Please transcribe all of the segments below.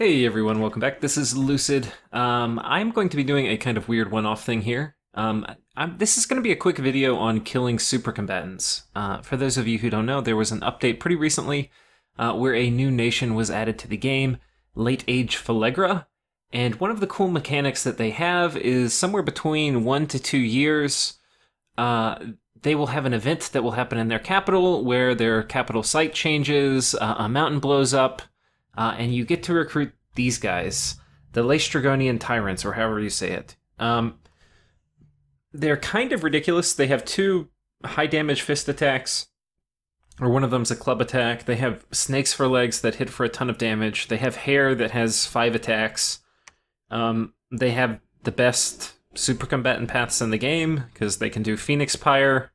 Hey everyone, welcome back. This is Lucid. I'm going to be doing a kind of weird one-off thing here. This is going to be a quick video on killing super combatants. For those of you who don't know, there was an update pretty recently where a new nation was added to the game, Late Age Phalegra. And one of the cool mechanics that they have is somewhere between 1 to 2 years, they will have an event that will happen in their capital where their capital site changes, a mountain blows up, and you get to recruit these guys, the Laestrygonian Tyrants, or however you say it. They're kind of ridiculous. They have 2 high damage fist attacks, or one of them's a club attack. They have snakes for legs that hit for a ton of damage. They have hair that has 5 attacks. They have the best super combatant paths in the game, because they can do Phoenix Pyre,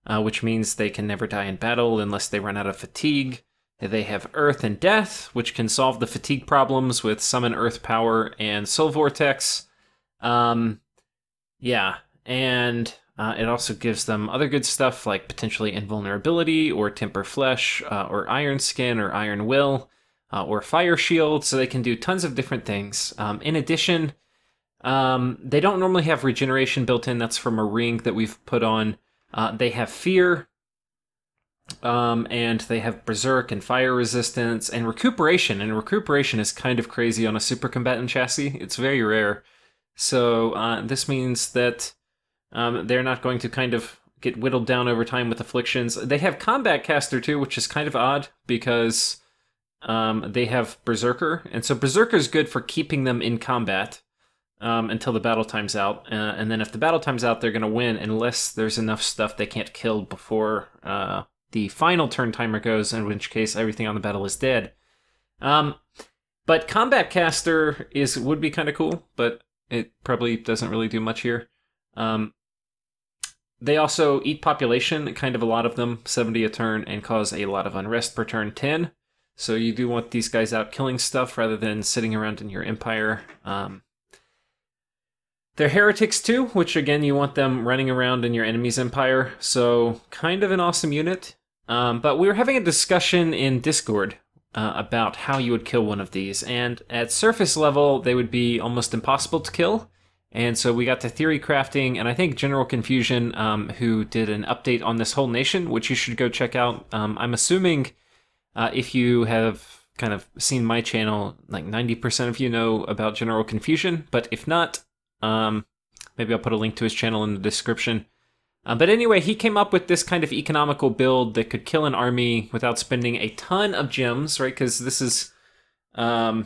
which means they can never die in battle unless they run out of fatigue. They have Earth and Death, which can solve the fatigue problems with Summon Earth Power and Soul Vortex. Yeah, and it also gives them other good stuff like potentially Invulnerability, or Temper Flesh, or Iron Skin, or Iron Will, or Fire Shield, so they can do tons of different things. In addition, they don't normally have regeneration built in. That's from a ring that we've put on. They have Fear, and they have Berserk and Fire Resistance and Recuperation. And Recuperation is kind of crazy on a Super Combatant chassis. It's very rare. So this means that they're not going to kind of get whittled down over time with afflictions. They have Combat Caster too, which is kind of odd because they have Berserker. And so Berserker is good for keeping them in combat until the battle time's out. And then if the battle time's out, they're going to win unless there's enough stuff they can't kill before the final turn timer goes, in which case everything on the battle is dead. But Combat Caster would be kind of cool, but it probably doesn't really do much here. They also eat population, kind of a lot of them, 70 a turn, and cause a lot of unrest per turn, 10. So you do want these guys out killing stuff rather than sitting around in your empire. They're heretics too, which again, you want them running around in your enemy's empire. So kind of an awesome unit. But we were having a discussion in Discord about how you would kill one of these. And at surface level, they would be almost impossible to kill. And so we got to theory crafting, and I think General Confusion, who did an update on this whole nation, which you should go check out. I'm assuming if you have kind of seen my channel, like 90% of you know about General Confusion. But if not, maybe I'll put a link to his channel in the description. But anyway, he came up with this kind of economical build that could kill an army without spending a ton of gems, right? Because this is a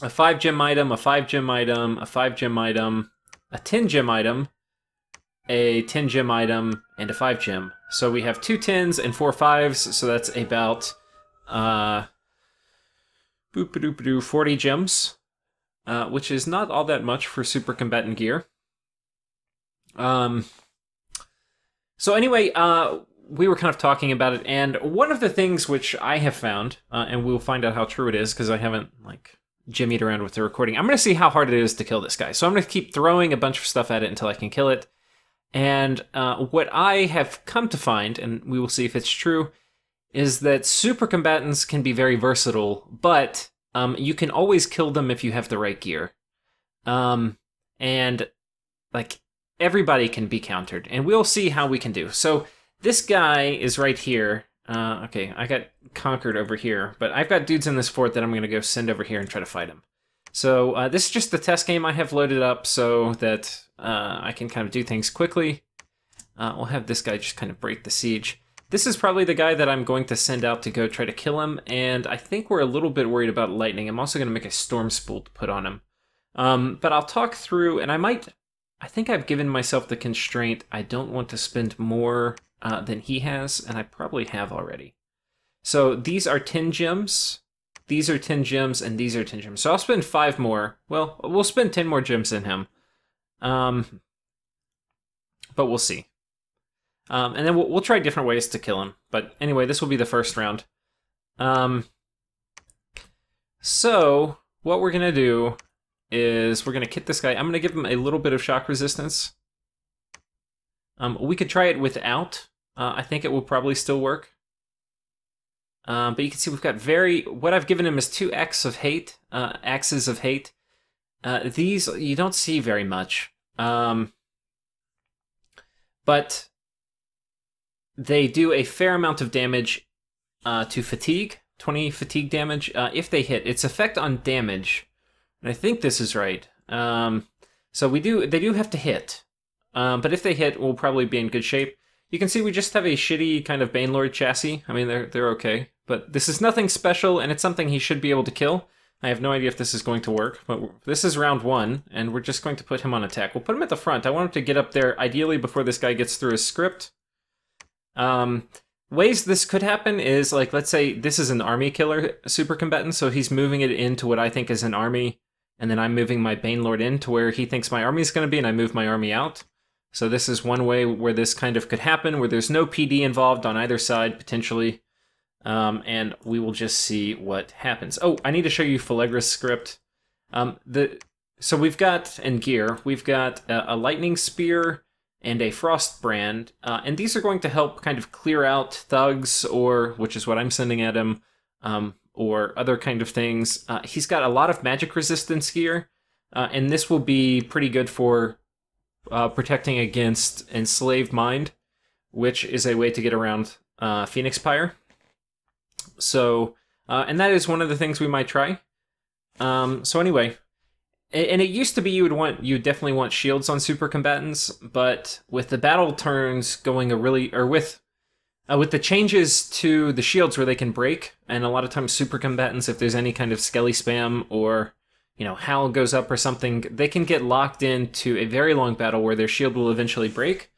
5-gem item, a 5-gem item, a 5-gem item, a 10-gem item, a 10-gem item, and a 5-gem. So we have 2 10s and 4 5s, so that's about 40 gems. Which is not all that much for super combatant gear. So anyway, we were kind of talking about it, and one of the things which I have found, and we'll find out how true it is because I haven't like jimmied around with the recording. I'm going to see how hard it is to kill this guy. So I'm going to keep throwing a bunch of stuff at it until I can kill it. And what I have come to find, and we will see if it's true, is that super combatants can be very versatile, but you can always kill them if you have the right gear. And like everybody can be countered, and we'll see how we can do. So this guy is right here. Okay, I got conquered over here, but I've got dudes in this fort that I'm going to go send over here and try to fight him. So this is just the test game I have loaded up so that I can kind of do things quickly. We'll have this guy just kind of break the siege. This is probably the guy that I'm going to send out to go try to kill him, and I think we're a little bit worried about lightning. I'm also going to make a storm spool to put on him. But I'll talk through, and I think I've given myself the constraint. I don't want to spend more than he has, and I probably have already. So these are 10 gems, these are 10 gems, and these are 10 gems. So I'll spend 5 more. Well, we'll spend 10 more gems in him. But we'll see. And then we'll try different ways to kill him. But anyway, this will be the first round. So what we're going to do is we're going to kit this guy. I'm going to give him a little bit of shock resistance. We could try it without. I think it will probably still work. But you can see we've got what I've given him is 2 axes of hate. These you don't see very much. But they do a fair amount of damage to fatigue, 20 fatigue damage if they hit. Its effect on damage, and I think this is right. So they do have to hit, but if they hit, we'll probably be in good shape. You can see we just have a shitty kind of Bane Lord chassis. I mean, they're okay, but this is nothing special, and it's something he should be able to kill. I have no idea if this is going to work, but this is round 1, and we're just going to put him on attack. We'll put him at the front. I want him to get up there, ideally before this guy gets through his script. Ways this could happen is, like, let's say this is an army killer super combatant, so he's moving it into what I think is an army, and then I'm moving my Bane Lord into where he thinks my army is going to be, and I move my army out. So this is one way where this kind of could happen, where there's no PD involved on either side, potentially. And we will just see what happens. Oh, I need to show you Phalegra's script. So we've got, in gear, we've got a lightning spear and a frost brand, and these are going to help kind of clear out thugs, which is what I'm sending at him, or other kind of things. He's got a lot of magic resistance gear, and this will be pretty good for protecting against Enslaved Mind, which is a way to get around Phoenix Pyre. So, and that is one of the things we might try. So anyway, and it used to be you definitely want shields on super combatants, but with the battle turns going with the changes to the shields where they can break, and a lot of times super combatants, if there's any kind of skelly spam or Howl goes up or something, they can get locked into a very long battle where their shield will eventually break.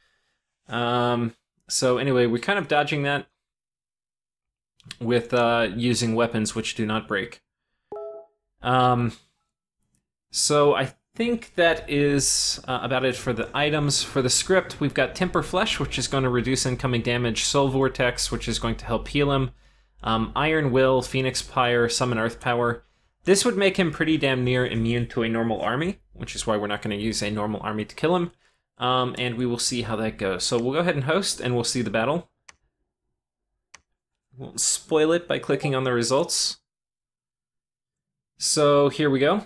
So anyway, we're kind of dodging that with using weapons which do not break. So I think that is about it for the items. For the script, we've got Temper Flesh, which is going to reduce incoming damage, Soul Vortex, which is going to help heal him, Iron Will, Phoenix Pyre, Summon Earth Power. This would make him pretty damn near immune to a normal army, which is why we're not going to use a normal army to kill him. And we will see how that goes. So we'll go ahead and host, and we'll see the battle. We'll spoil it by clicking on the results. So here we go.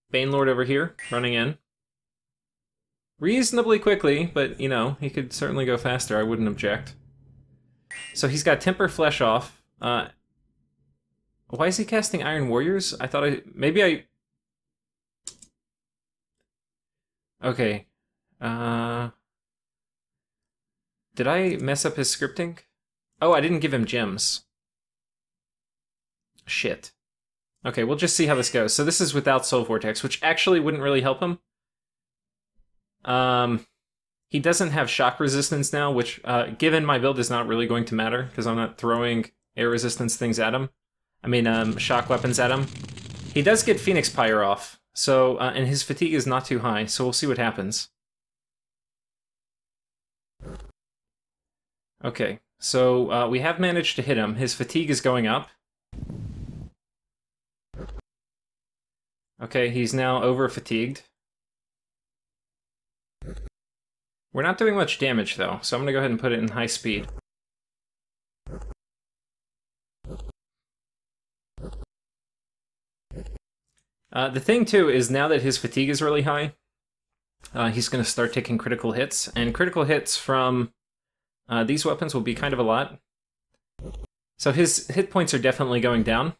Bane Lord over here, running in. Reasonably quickly, but, he could certainly go faster. I wouldn't object. So he's got Temper Flesh off. Why is he casting Iron Warriors? Okay. Did I mess up his scripting? Oh, I didn't give him gems. Shit. Okay, we'll just see how this goes. So this is without Soul Vortex, which actually wouldn't really help him. He doesn't have shock resistance now, which, given my build, is not really going to matter, because I'm not throwing air resistance things at him. Shock weapons at him. He does get Phoenix Pyre off, so, and his fatigue is not too high, so we'll see what happens. Okay, so we have managed to hit him. His fatigue is going up. Okay, he's now over-fatigued. We're not doing much damage, though, so I'm going to go ahead and put it in high speed. The thing, too, is now that his fatigue is really high, he's going to start taking critical hits, and critical hits from these weapons will be kind of a lot. So his hit points are definitely going down.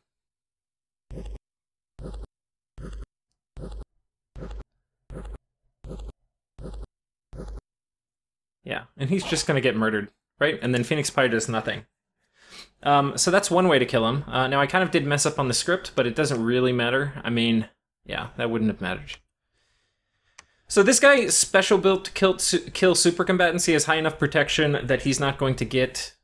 Yeah, and he's just going to get murdered, right? And then Phoenix Pyre does nothing. So that's one way to kill him. Now, I kind of did mess up on the script, but it doesn't really matter. Yeah, that wouldn't have mattered. So this guy is special built to kill super combatants. He has high enough protection that he's not going to get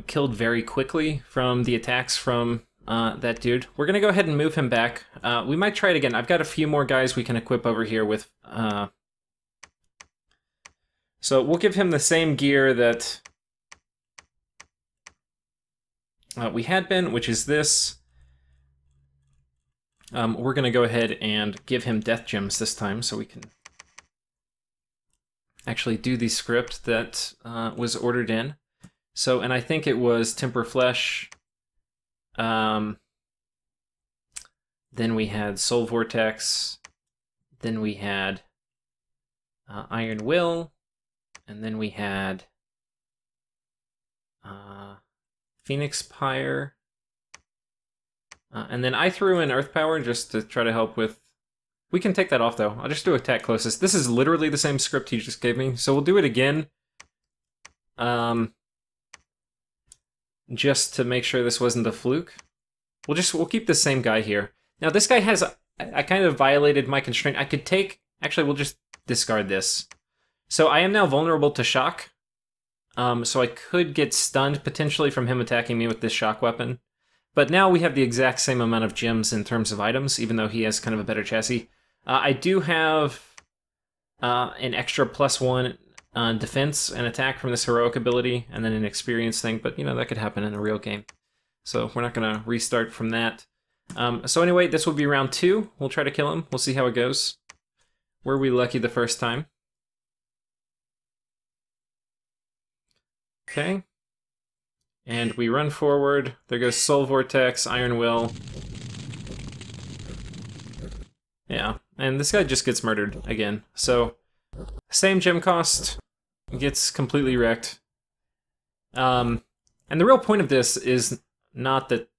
killed very quickly from the attacks from that dude. We're going to go ahead and move him back. We might try it again. I've got a few more guys we can equip over here with... So we'll give him the same gear that we had been, which is this. We're going to go ahead and give him death gems this time so we can actually do the script that was ordered in. So, and I think it was Temper Flesh, Then we had Soul Vortex. Then we had Iron Will. And then we had Phoenix Pyre. And then I threw in Earth Power just to try to help with... We can take that off, though. I'll just do Attack Closest. This is literally the same script he just gave me, so we'll do it again. Just to make sure this wasn't a fluke. We'll keep the same guy here. Now, this guy has... I kind of violated my constraint. I could take... Actually, we'll just discard this. So I am now vulnerable to shock. So I could get stunned, potentially, from him attacking me with this shock weapon. But now we have the exact same amount of gems in terms of items, even though he has kind of a better chassis. I do have an extra +1 defense and attack from this heroic ability, and then an experience thing, but, you know, that could happen in a real game. So we're not going to restart from that. So anyway, this will be round 2. We'll try to kill him. We'll see how it goes. Were we lucky the first time? Okay. And we run forward. There goes Soul Vortex, Iron Will. Yeah, and this guy just gets murdered again. So, same gem cost, gets completely wrecked. And the real point of this is not that,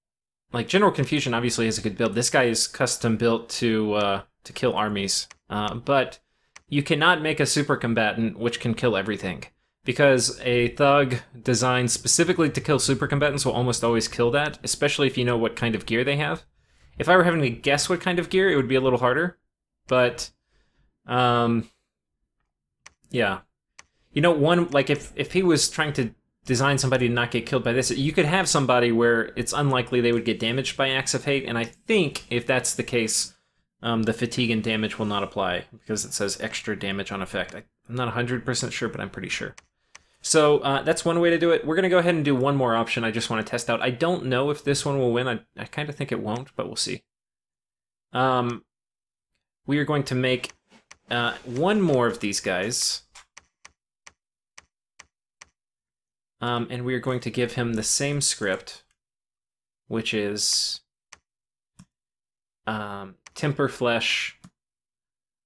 like, General Confusion obviously has a good build. This guy is custom built to kill armies. But you cannot make a super combatant which can kill everything. Because a thug designed specifically to kill super combatants will almost always kill that, especially if you know what kind of gear they have. If I were having to guess what kind of gear, it would be a little harder. But, yeah. You know, like, if he was trying to design somebody to not get killed by this, you could have somebody where it's unlikely they would get damaged by Axe of Hate, and I think if that's the case, the fatigue and damage will not apply, because it says extra damage on effect. I'm not 100% sure, but I'm pretty sure. So that's one way to do it. We're going to go ahead and do one more option I just want to test out. I don't know if this one will win. I kind of think it won't, but we'll see. We are going to make one more of these guys. And we are going to give him the same script, which is Temper Flesh,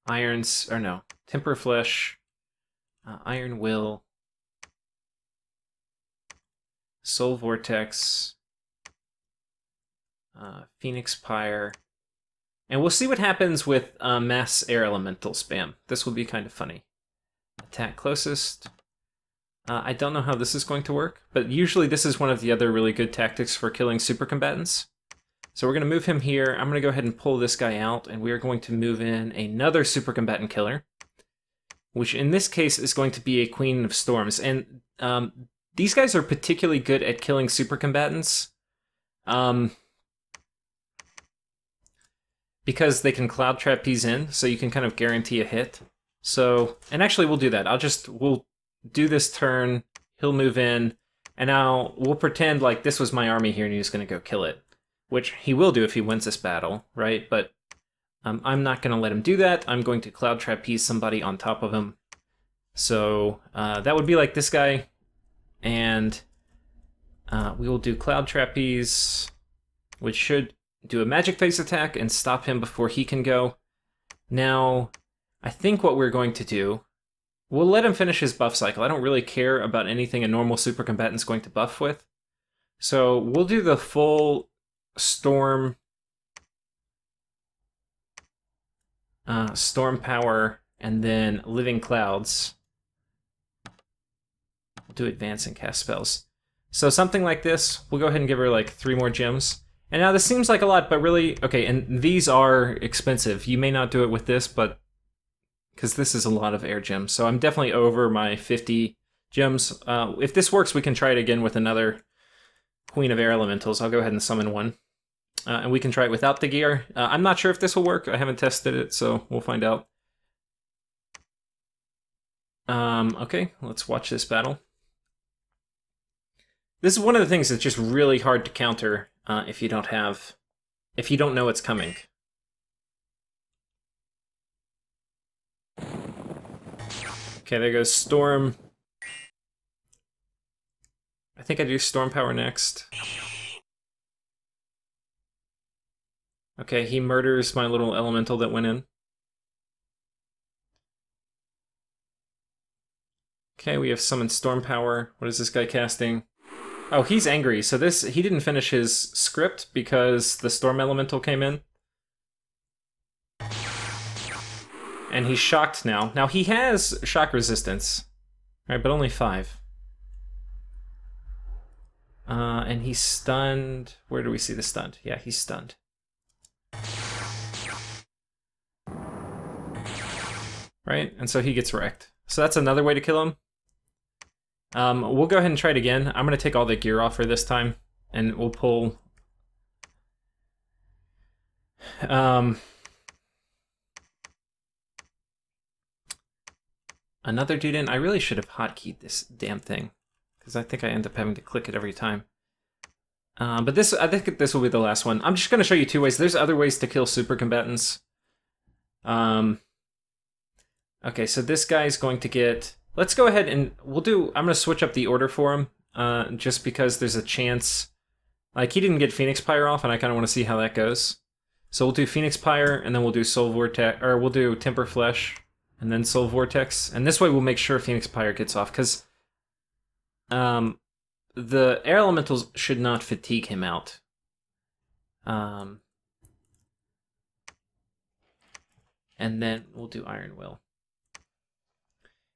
Temper Flesh, Iron Will, Soul Vortex, Phoenix Pyre, and we'll see what happens with Mass Air Elemental spam. This will be kind of funny. Attack Closest. I don't know how this is going to work, but usually this is one of the other really good tactics for killing super combatants. So we're going to move him here. I'm going to go ahead and pull this guy out, and we are going to move in another super combatant killer, which in this case is going to be a Queen of Storms. And these guys are particularly good at killing super combatants because they can cloud trapeze in, so you can kind of guarantee a hit. So, and actually we'll do that. We'll do this turn, he'll move in, and now we'll pretend like this was my army here and he's going to go kill it, which he will do if he wins this battle, right? But I'm not going to let him do that. I'm going to cloud trapeze somebody on top of him. So that would be like this guy. And we will do Cloud Trapeze, which should do a Magic Face attack and stop him before he can go. Now, I think what we're going to do, we'll let him finish his buff cycle. I don't really care about anything a normal super combatant's going to buff with. So we'll do the full Storm Power and then Living Clouds. Do advance and cast spells. So something like this, we'll go ahead and give her like 3 more gems. And now this seems like a lot, but really, okay, and these are expensive. You may not do it with this, but because this is a lot of air gems. So I'm definitely over my 50 gems. If this works, we can try it again with another Queen of Air Elementals. I'll go ahead and summon one. And we can try it without the gear. I'm not sure if this will work. I haven't tested it, so we'll find out. Okay, let's watch this battle. This is one of the things that's just really hard to counter if you don't know it's coming. Okay, there goes Storm. I think I do Storm Power next. Okay, he murders my little elemental that went in. Okay, we have summoned Storm Power. What is this guy casting? Oh, he's angry. So he didn't finish his script because the Storm Elemental came in. And he's shocked now. Now, he has shock resistance. Right, but only 5. And he's stunned. Where do we see the stunned? Yeah, he's stunned. Right, and so he gets wrecked. So that's another way to kill him. We'll go ahead and try it again. I'm going to take all the gear off for this time, and we'll pull... another dude in. I really should have hotkeyed this damn thing, because I think I end up having to click it every time. But I think this will be the last one. I'm just going to show you 2 ways. There's other ways to kill super combatants. Okay, so this guy's going to get... Let's go ahead and I'm going to switch up the order for him, just because there's a chance... Like, he didn't get Phoenix Pyre off, and I kind of want to see how that goes. So we'll do Phoenix Pyre, and then we'll do Soul Vortex, or we'll do Temper Flesh, and then Soul Vortex. And this way we'll make sure Phoenix Pyre gets off, because the Air Elementals should not fatigue him out. And then we'll do Iron Will.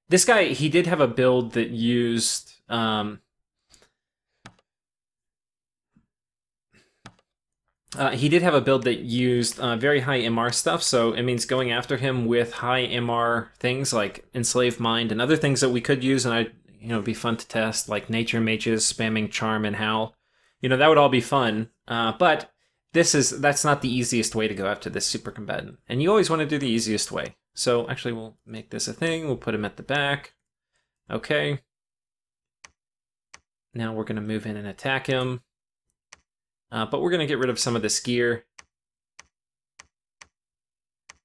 This guy, he did have a build that used... very high MR stuff, so it means going after him with high MR things like Enslave Mind and other things that we could use, and it'd be fun to test, like Nature Mages spamming Charm and Howl. That would all be fun, but that's not the easiest way to go after this super combatant, and you always want to do the easiest way. So actually we'll make this a thing, we'll put him at the back. Okay. Now we're going to move in and attack him. But we're going to get rid of some of this gear.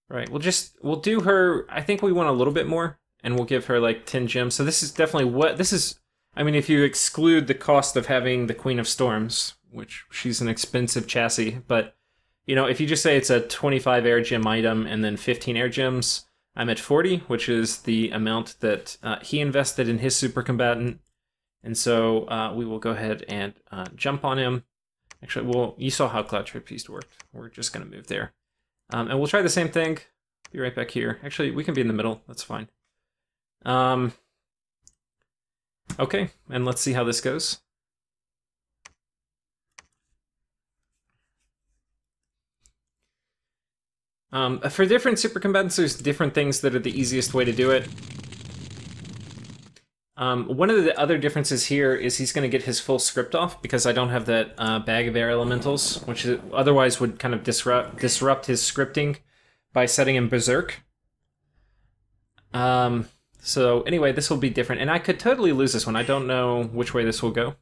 Right, we'll do her, I think we want a little bit more, and we'll give her like 10 gems. So this is definitely I mean, if you exclude the cost of having the Queen of Storms, which she's an expensive chassis, but, if you just say it's a 25 air gem item and then 15 air gems, I'm at 40, which is the amount that he invested in his super combatant. And so we will go ahead and jump on him. Actually, you saw how Cloud Trapeze worked. We're just going to move there. And we'll try the same thing. Be right back here. Actually, we can be in the middle. That's fine. Okay, and let's see how this goes. For different super combatants, there's different things that are the easiest way to do it. One of the other differences here is he's going to get his full script off because I don't have that bag of air elementals, which otherwise would kind of disrupt his scripting by setting him berserk. So anyway, this will be different, and I could totally lose this one. I don't know which way this will go.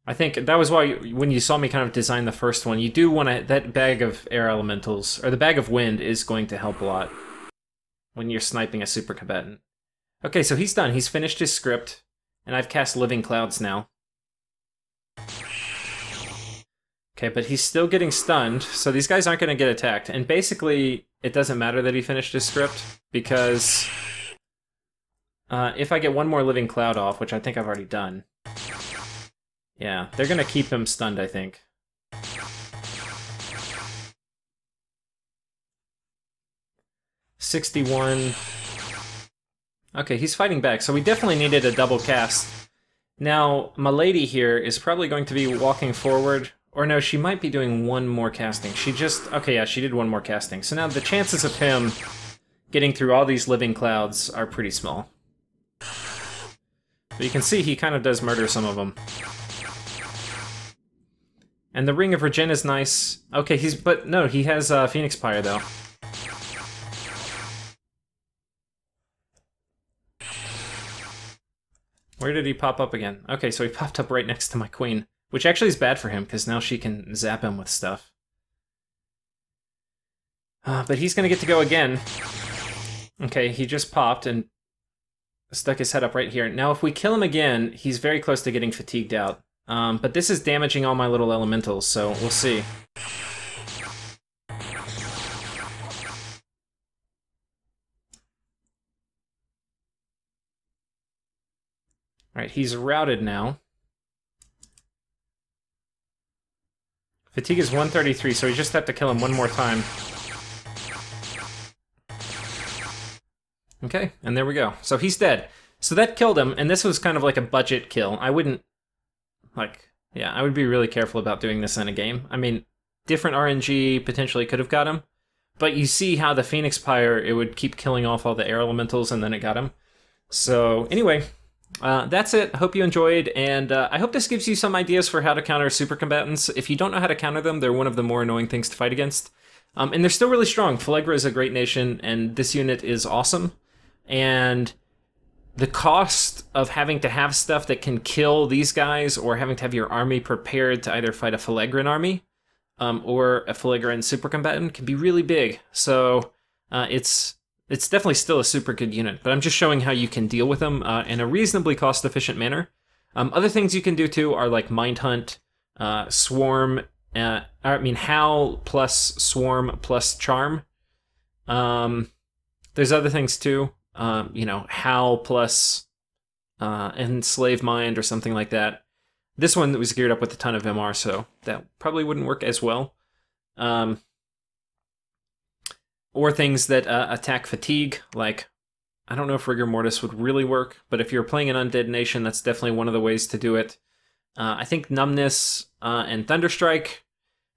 I think that was why when you saw me kind of design the first one, you do want to... That bag of air elementals, or the bag of wind, is going to help a lot when you're sniping a super combatant. Okay, so he's done. He's finished his script, and I've cast Living Clouds now. Okay, but he's still getting stunned, so these guys aren't going to get attacked. And basically, it doesn't matter that he finished his script, because if I get one more Living Cloud off, which I think I've already done... Yeah, they're going to keep him stunned, I think. $61. Okay, he's fighting back, so we definitely needed a double cast. Now, my lady here is probably going to be walking forward. Or no, she might be doing one more casting. Okay, yeah, she did one more casting. So now the chances of him getting through all these Living Clouds are pretty small. But you can see he kind of does murder some of them. And the Ring of Regen is nice. Okay, but no, he has Phoenix Pyre, though. Where did he pop up again? Okay, so he popped up right next to my queen. Which actually is bad for him, because now she can zap him with stuff. But he's going to get to go again. Okay, he just popped and stuck his head up right here. Now, if we kill him again, he's very close to getting fatigued out. But this is damaging all my little elementals, so we'll see. Alright, he's routed now. Fatigue is 133, so we just have to kill him one more time. Okay, and there we go. So he's dead. So that killed him, and this was kind of like a budget kill. I wouldn't, like, yeah, I would be really careful about doing this in a game. I mean, different RNG potentially could have got him, but you see how the Phoenix Pyre, it would keep killing off all the air elementals, and then it got him. So, anyway, that's it. I hope you enjoyed, and I hope this gives you some ideas for how to counter super combatants. If you don't know how to counter them, they're one of the more annoying things to fight against. And they're still really strong. Phalegra is a great nation, and this unit is awesome. And the cost of having to have stuff that can kill these guys, or having to have your army prepared to either fight a Phalegran army, or a Phalegran super combatant, can be really big. So it's definitely still a super good unit, but I'm just showing how you can deal with them in a reasonably cost-efficient manner. Other things you can do too are like Mind Hunt, Swarm, Howl plus Swarm plus Charm. There's other things too. Howl plus Enslave Mind or something like that. This one was geared up with a ton of MR, so that probably wouldn't work as well. Or things that attack fatigue, like, I don't know if Rigor Mortis would really work, but if you're playing an Undead Nation, that's definitely one of the ways to do it. I think Numbness and Thunderstrike,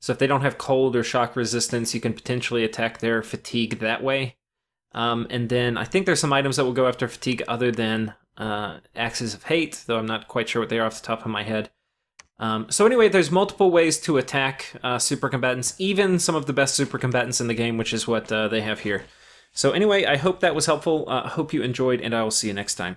so if they don't have cold or shock resistance, you can potentially attack their fatigue that way. And then I think there's some items that will go after fatigue other than Axes of Hate, though I'm not quite sure what they are off the top of my head. So anyway, there's multiple ways to attack super combatants, even some of the best super combatants in the game, which is what they have here. So anyway, I hope that was helpful. I hope you enjoyed, and I will see you next time.